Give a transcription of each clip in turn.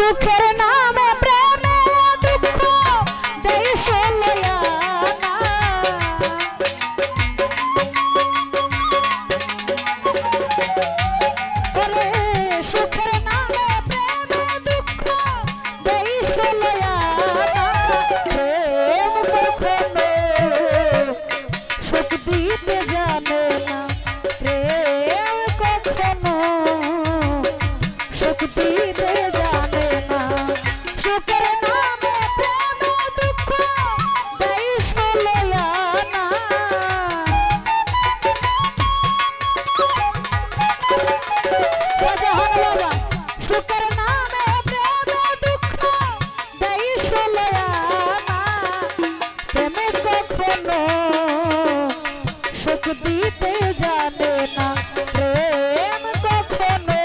সুখের নামে প্রেমে দুঃখ দেশ লয়া না ওরে সুখের নামে প্রেমে দুঃখ দেশ লয়া না প্রেম কখনো সুখ দিতে জানে না প্রেম কখনো সুখ দিতে জানে না সুখের নামে প্রেম দুঃখ দেশ লয়া না জাহান বাবা সুখের নামে প্রেম দুঃখ দেশ লয়া না প্রেমে কখনো সুখ দিতে জানে না প্রেম কখনো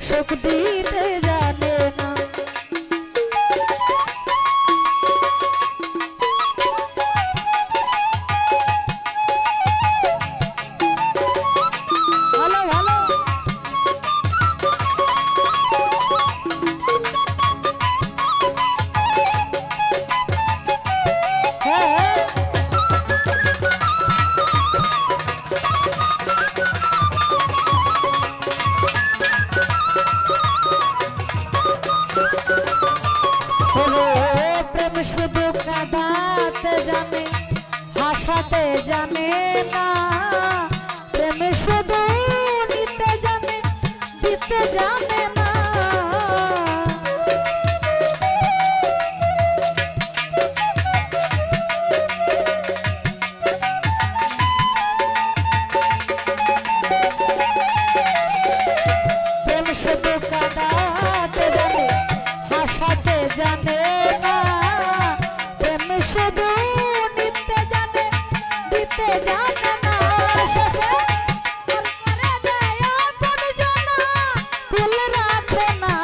সুখ দিতে জানে না ভালো ভালো হ্যাঁ প্রেম শুধু কাঁদাতে জানে হাসাতে জানে না প্রেম শুধু নিতে জানে দিতে জানে না প্রেম শুধু কাঁদাতে জানে হাসাতে জানে না প্রেম শুধু নিতে জানে দিতে জানে না শেষে করে দেয় আপনজনা কুল রাখে না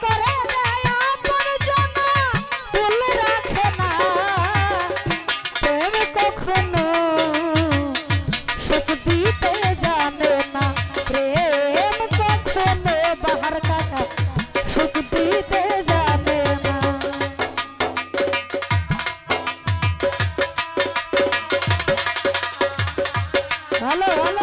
করে দেয় আপনজনা কুল রাখে না প্রেম কখনো সুখ দিতে জানে না প্রেম কখনো বাহার কাকা সুখ দিতে জানে না ভালো ভালো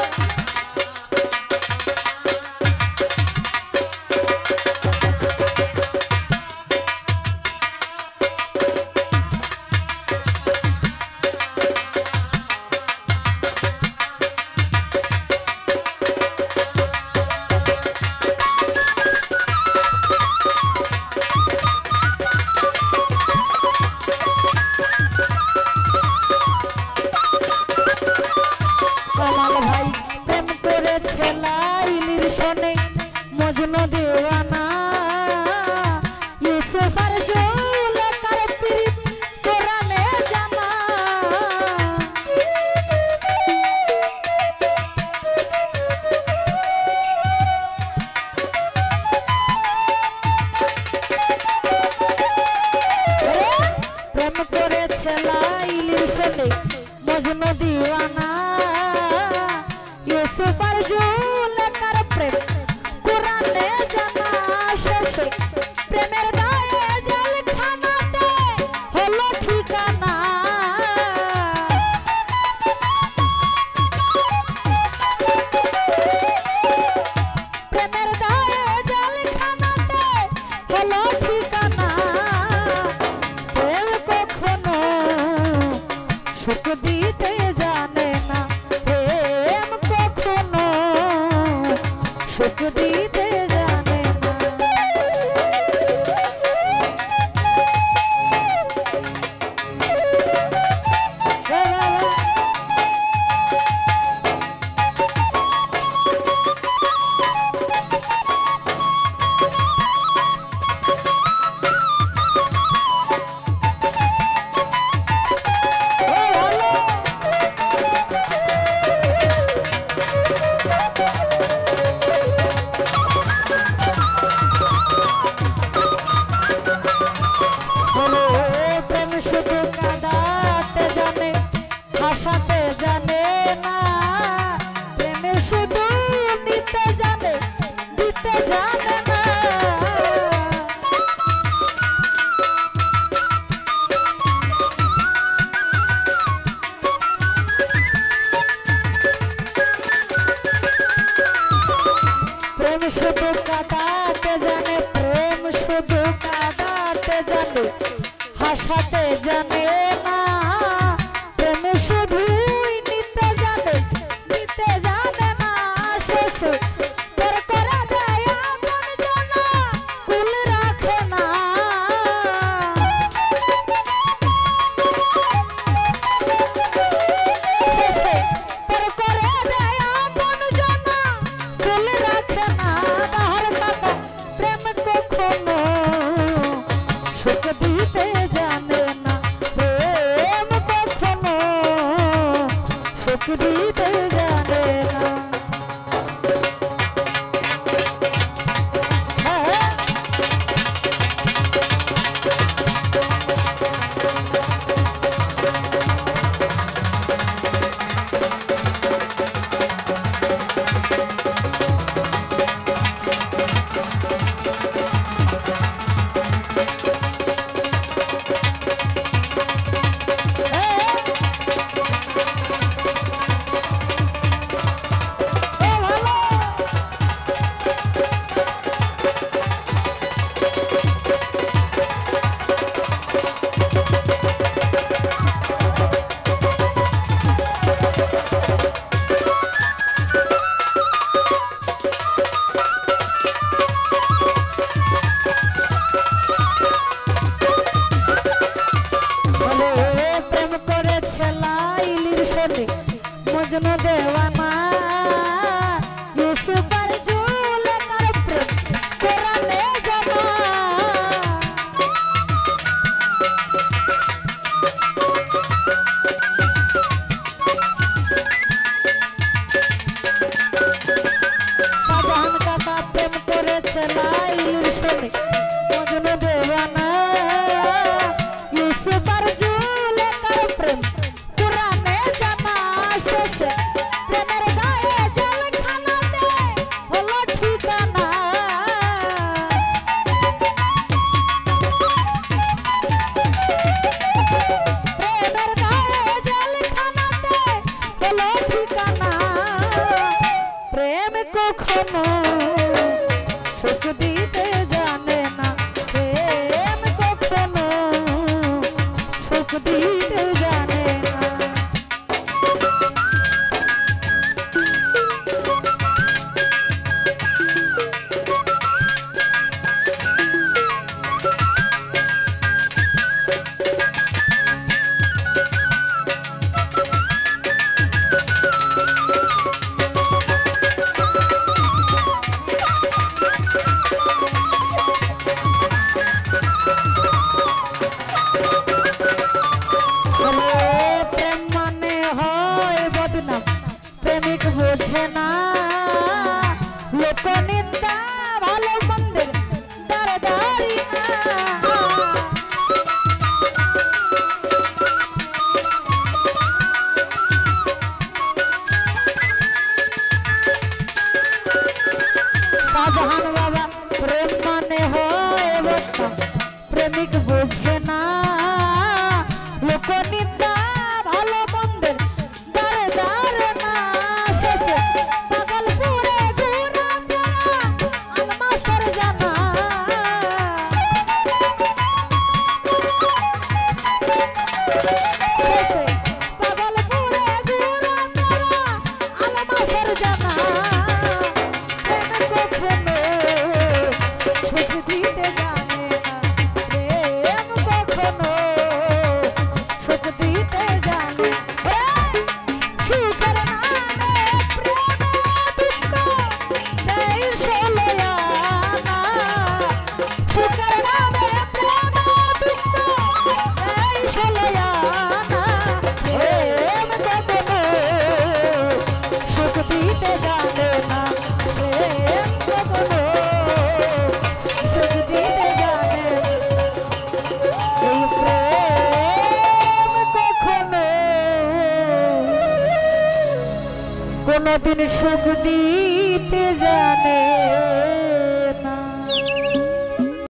কামাল ভাই প্রেম করেছে লাইলির শোনে মজনু দেওয়ানা ইউসুফ আর জুলেখার পীর কোরআনে জানা প্রেম করেছে লাইলির শোনে মজনু দেওয়ানা ইউসুফ আর জুলেখার প্রেম কোরআনে জানা প্রেম শুধু কাঁদাতে জানে, প্রেম শুধু কাঁদাতে জানে, হাসাতে জানে না। প্রেম শুধুই নিতে জানে, নিতে জানে না। শেষে তোর করে দেয় আপন জানা, কুল রাখে না। শেষে তোর করে দেয় আপন জানা, কুল রাখে না। তাহার কথা প্রেম কখনো সুখ দিতে জানে না, প্রেম কখনো সুখ দিতে জানে না। মজনু দেওয়ানা ইউসুফ আর জুলেখার প্রেম কোরআনে জানা। শাহজাহান কাকা প্রেম করেছে লাইলুর সঙ্গে, মজনু দেওয়ানা ইউসুফ আর জুলেখার প্রেম কোরআনে জানা। শেষে প্রেমের গায়ে জেলখানাতে হলো ঠিকানা। প্রেমের গায়ে জেলখানাতে হলো ঠিকানা। প্রেম কখনো সুখ দিতে জানে না, প্রেম কখনো সুখ দিতে জানে না। প্রেম মানে হয় বদনাম, প্রেমিক বোঝে না। লোকনিন্দা ভালো মন্দের দাঁড়াদারি না। শাহজাহান বাবা প্রেম মানে হয় বদনাম, প্রেমিক বোঝে না। লোকনিন্দা ভালো মন্দের দাঁড়াদারি না। শেষে পাগলপুরে ঘোরা ফেরা আলমাসের জানা। শেষে পাগলপুরে ঘোরা ফেরা আলমাসের জানা। প্রেম কখনো সুখ দিতে জানে না, প্রেম কখনো সুখ দিতে জানে। সুখের নামে প্রেমে দুঃখ দেয় ষোলোয়ানা। সুখের নামে প্রেমে দুঃখ দেয় ষোলোয়ানা। প্রেম কখনো সুখ দিতে জানে না, প্রেম কখনো সুখ দিতে জানে না। এই প্রেম কখনো কোনদিন সুখ দিতে জানে